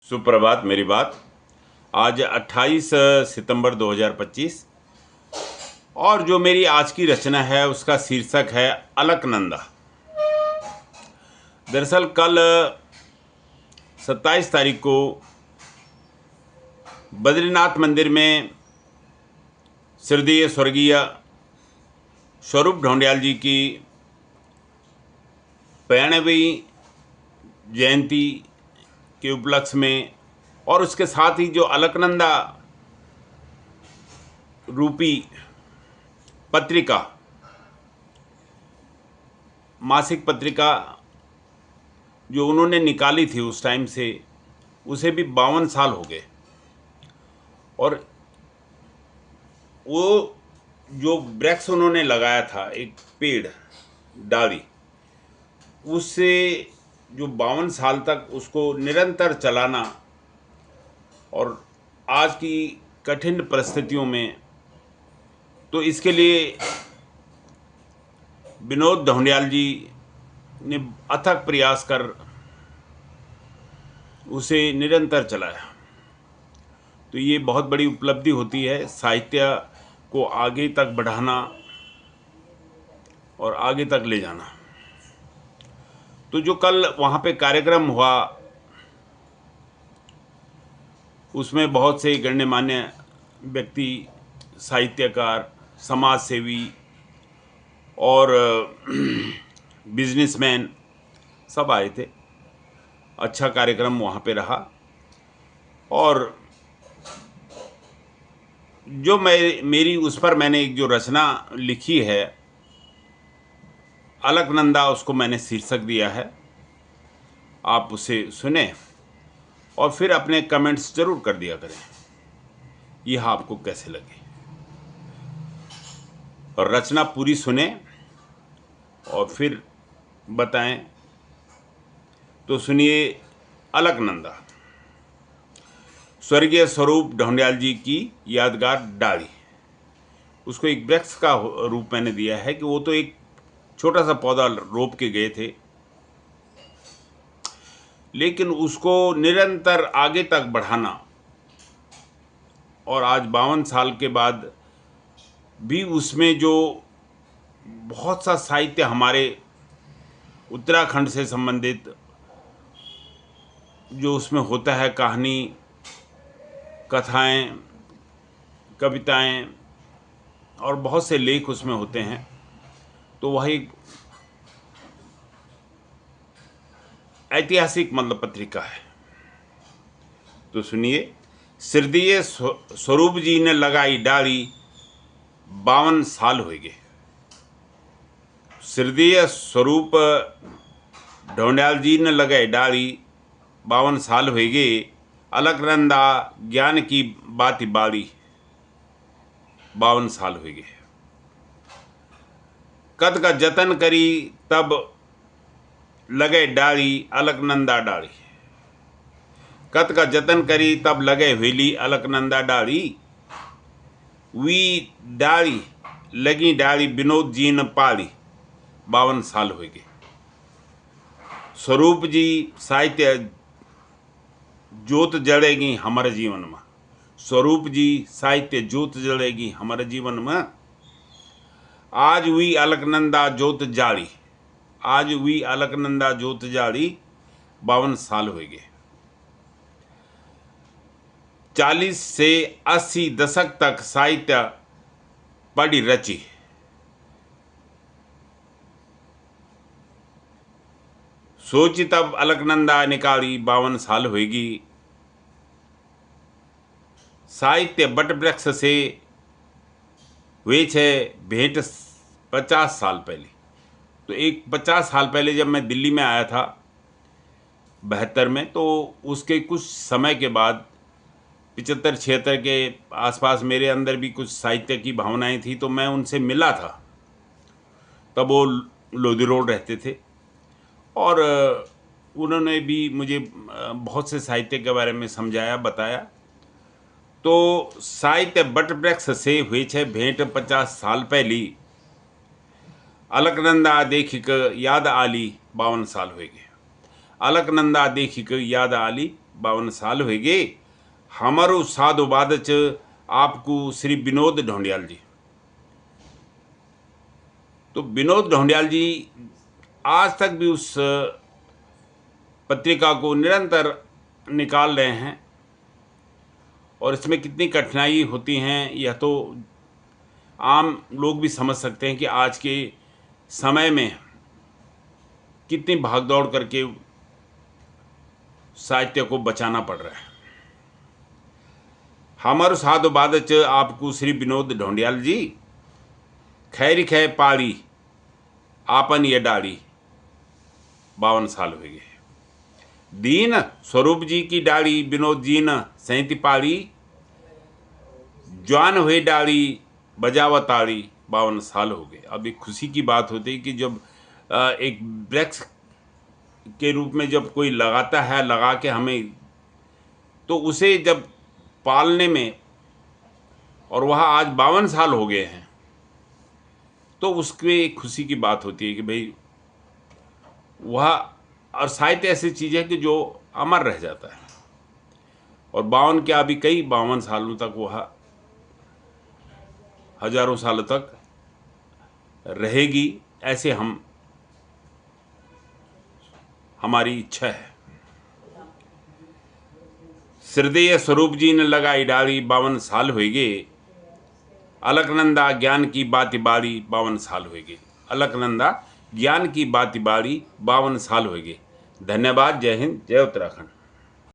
सुप्रभात। मेरी बात आज 28 सितंबर 2025 और जो मेरी आज की रचना है उसका शीर्षक है अलकनंदा। दरअसल कल 27 तारीख को बद्रीनाथ मंदिर में श्रद्धेय स्वर्गीय स्वरूप ढोंडियाल जी की 92वीं जयंती के उपलक्ष्य में और उसके साथ ही जो अलकनंदा रूपी पत्रिका, मासिक पत्रिका जो उन्होंने निकाली थी उस टाइम से, उसे भी 52 साल हो गए। और वो जो वृक्ष उन्होंने लगाया था, एक पेड़ डाली, उससे जो 52 साल तक उसको निरंतर चलाना और आज की कठिन परिस्थितियों में, तो इसके लिए विनोद ढोंडियाल जी ने अथक प्रयास कर उसे निरंतर चलाया। तो ये बहुत बड़ी उपलब्धि होती है, साहित्य को आगे तक बढ़ाना और आगे तक ले जाना। तो जो कल वहाँ पे कार्यक्रम हुआ, उसमें बहुत से गण्यमान्य व्यक्ति, साहित्यकार, समाज सेवी और बिजनेसमैन सब आए थे। अच्छा कार्यक्रम वहाँ पे रहा। और जो मेरी उस पर मैंने एक जो रचना लिखी है अलकनंदा, उसको मैंने शीर्षक दिया है। आप उसे सुने और फिर अपने कमेंट्स जरूर कर दिया करें, यह आपको कैसे लगे। और रचना पूरी सुने और फिर बताएं। तो सुनिए अलकनंदा। स्वर्गीय स्वरूप ढोंडियाल जी की यादगार डाली। उसको एक वृक्ष का रूप मैंने दिया है कि वो तो एक छोटा सा पौधा रोप के गए थे, लेकिन उसको निरंतर आगे तक बढ़ाना और आज 52 साल के बाद भी उसमें जो बहुत सा साहित्य हमारे उत्तराखंड से संबंधित जो उसमें होता है, कहानी, कथाएं, कविताएं और बहुत से लेख उसमें होते हैं, तो वह एक ऐतिहासिक मतलब पत्रिका है। तो सुनिए। श्रद्धेय स्वरूप जी ने लगाई डाली, 52 साल हो गए। श्रद्धेय स्वरूप ढोंडियाल जी ने लगाई डाली, 52 साल हो गए। अलकनंदा ज्ञान की बाती बाड़ी, 52 साल हो गए। कद का जतन करी तब लगे डाली, अलकनंदा डाली। कद का जतन करी तब लगे वेली, अलकनंदा डाली। वी डाली लगी डाली, विनोद जी ने पाली, 52 साल हो गए। स्वरूप जी साहित्य ज्योत जड़ेगी हमारे जीवन में। स्वरूप जी साहित्य ज्योत जड़ेगी हमारे जीवन में। आज हुई अलकनंदा ज्योत जाली, आज हुई अलकनंदा ज्योत जाली, 52 साल हो गए। 40 से 80 दशक तक साहित्य पढ़ी रची। सोची तब अलकनंदा निकाली, 52 साल होगी। साहित्य बट वृक्ष से हुए छे भेंट 50 साल पहले। तो एक 50 साल पहले जब मैं दिल्ली में आया था 72 में, तो उसके कुछ समय के बाद 75-76 के आसपास मेरे अंदर भी कुछ साहित्य की भावनाएं थी, तो मैं उनसे मिला था। तब वो लोधी रोड रहते थे और उन्होंने भी मुझे बहुत से साहित्य के बारे में समझाया, बताया। तो साहित्य बट वृक्ष से हुई छे भेंट 50 साल पहली। अलकनंदा देखिक याद आली, 52 साल हो गए। अलकनंदा देखिक याद आली, 52 साल हो गए। हमारो साधु बाद च आपको श्री विनोद ढोंडियाल जी। तो विनोद ढोंडियाल जी आज तक भी उस पत्रिका को निरंतर निकाल रहे हैं, और इसमें कितनी कठिनाई होती हैं यह तो आम लोग भी समझ सकते हैं कि आज के समय में कितनी भागदौड़ करके साहित्य को बचाना पड़ रहा है। हमारो साधु बाद च आपको श्री विनोद ढोंडियाल जी। खैरी खै पाड़ी आपन ये डाड़ी 52 साल हो गए। दीन स्वरूप जी की डाड़ी विनोद जी न 37 पाड़ी। जवान हुई डाड़ी बजावताड़ी 52 साल हो गए। अब एक खुशी की बात होती है कि जब एक वृक्ष के रूप में जब कोई लगाता है, लगा के हमें, तो उसे जब पालने में, और वह आज 52 साल हो गए हैं, तो उसके एक खुशी की बात होती है कि भाई वह, और साहित्य ऐसी चीज़ है कि जो अमर रह जाता है। और 52 क्या, अभी कई 52 सालों तक वह हजारों सालों तक रहेगी, ऐसे हमारी इच्छा है। हृदय स्वरूप जी ने लगाई डाली 52 साल हो गए। अलकनंदा ज्ञान की बाती बाड़ी 52 साल हो गए। अलकनंदा ज्ञान की बाती बाड़ी 52 साल हो गए। धन्यवाद। जय हिंद, जय उत्तराखंड।